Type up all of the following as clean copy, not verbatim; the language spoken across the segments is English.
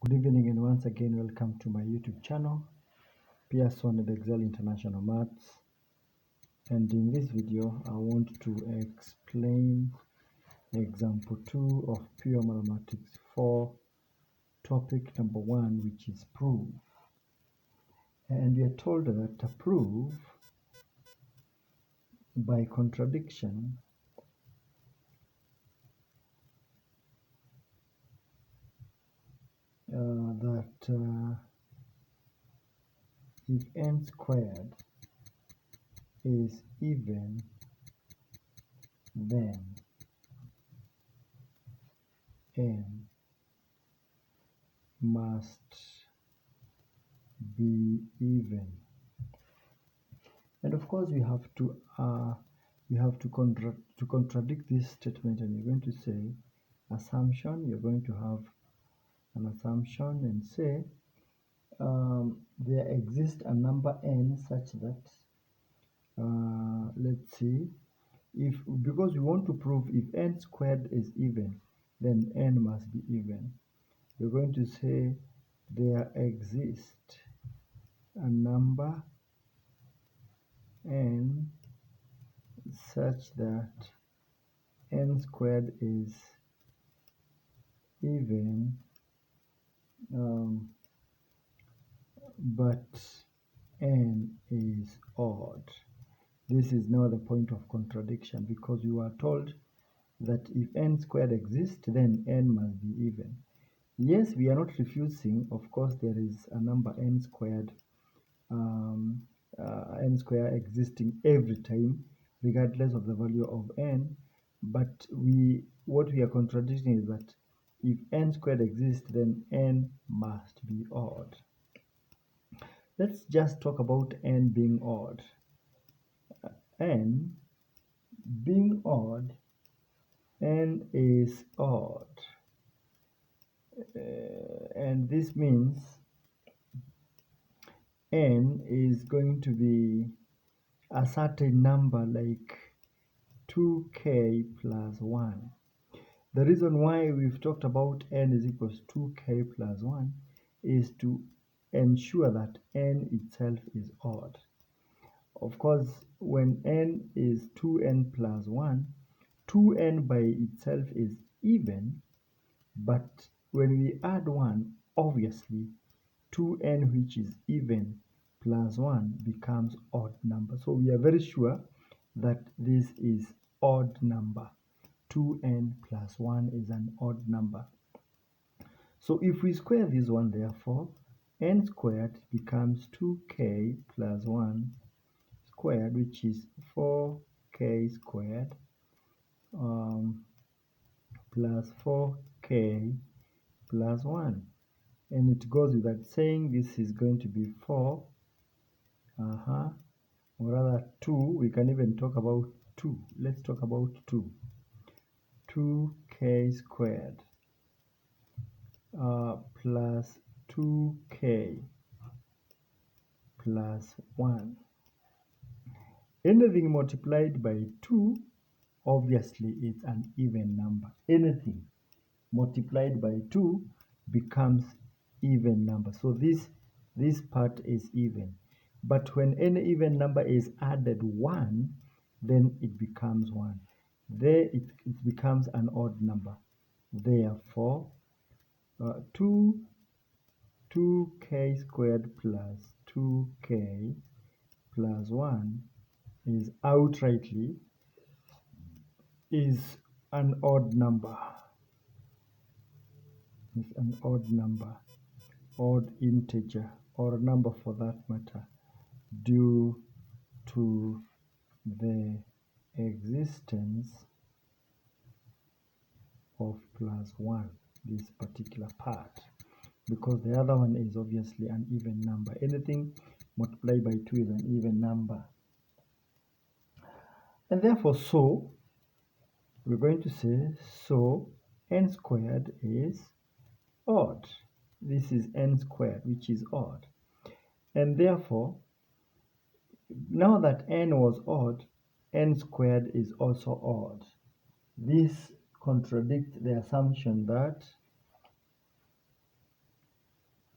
Good evening and once again welcome to my YouTube channel, Pearson and Excel International Maths. And in this video I want to explain example 2 of pure mathematics 4, topic number 1, which is prove. And we are told that to prove by contradiction that if n squared is even, then n must be even. And of course you have to contradict this statement, and you're going to say assumption. You're going to have an assumption and say there exists a number n such that let's see, because we want to prove if n squared is even, then n must be even. We're going to say there exists a number n such that n squared is even, but n is odd. This is now the point of contradiction, because you are told that if n squared exists, then n must be even. Yes, we are not refusing. Of course, there is a number n squared existing every time, regardless of the value of n. But what we are contradicting is that if n squared exists, then n must be odd. Let's just talk about n being odd. N being odd, n is odd. And this means n is going to be a certain number, like 2k plus 1. The reason why we've talked about n is equals 2k plus 1 is to ensure that n itself is odd. Of course, when n is 2n plus 1, 2n by itself is even, but when we add 1, obviously 2n, which is even, plus 1 becomes odd number. So we are very sure that this is odd number. 2n plus 1 is an odd number. So if we square this one, therefore n squared becomes 2k plus 1 squared, which is 4k squared, plus 4k plus 1. And it goes without saying this is going to be 4, or rather 2. We can even talk about 2. Let's talk about 2. 2k squared plus 2k plus 1. Anything multiplied by 2, obviously it's an even number. Anything multiplied by 2 becomes even number. So this part is even. But when any even number is added 1, then it becomes 1. There it becomes an odd number. Therefore, 2k squared plus 2k plus 1 is outrightly is an odd number. It's an odd number, odd integer, or a number for that matter, due to the existence of plus 1, this particular part, because the other one is obviously an even number. Anything multiplied by 2 is an even number. And therefore, so we're going to say, so n squared is odd. This is n squared, which is odd. And therefore, now that n was odd, n squared is also odd. This contradicts the assumption that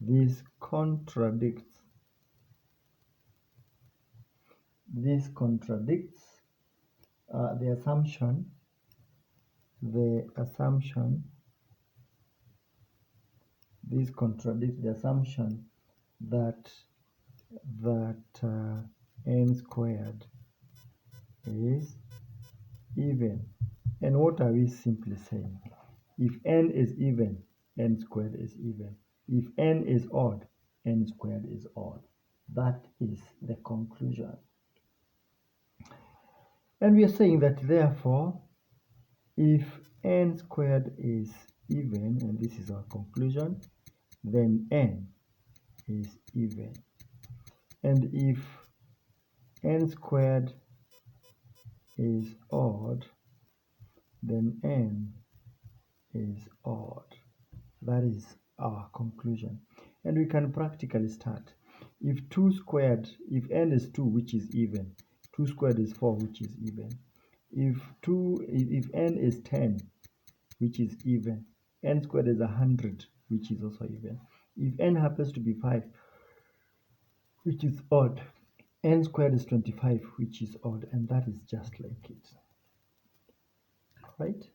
This contradicts the assumption this contradicts the assumption that n squared is even. And what are we simply saying? If n is even, n squared is even. If n is odd, n squared is odd. That is the conclusion. And we are saying that therefore, if n squared is even, and this is our conclusion, then n is even. And if n squared is odd, then n is odd. That is our conclusion. And we can practically start. If n is 2, which is even, 2 squared is 4, which is even. If n is 10, which is even, n squared is 100, which is also even. If n happens to be 5, which is odd, n squared is 25, which is odd, and that is just like it. Right?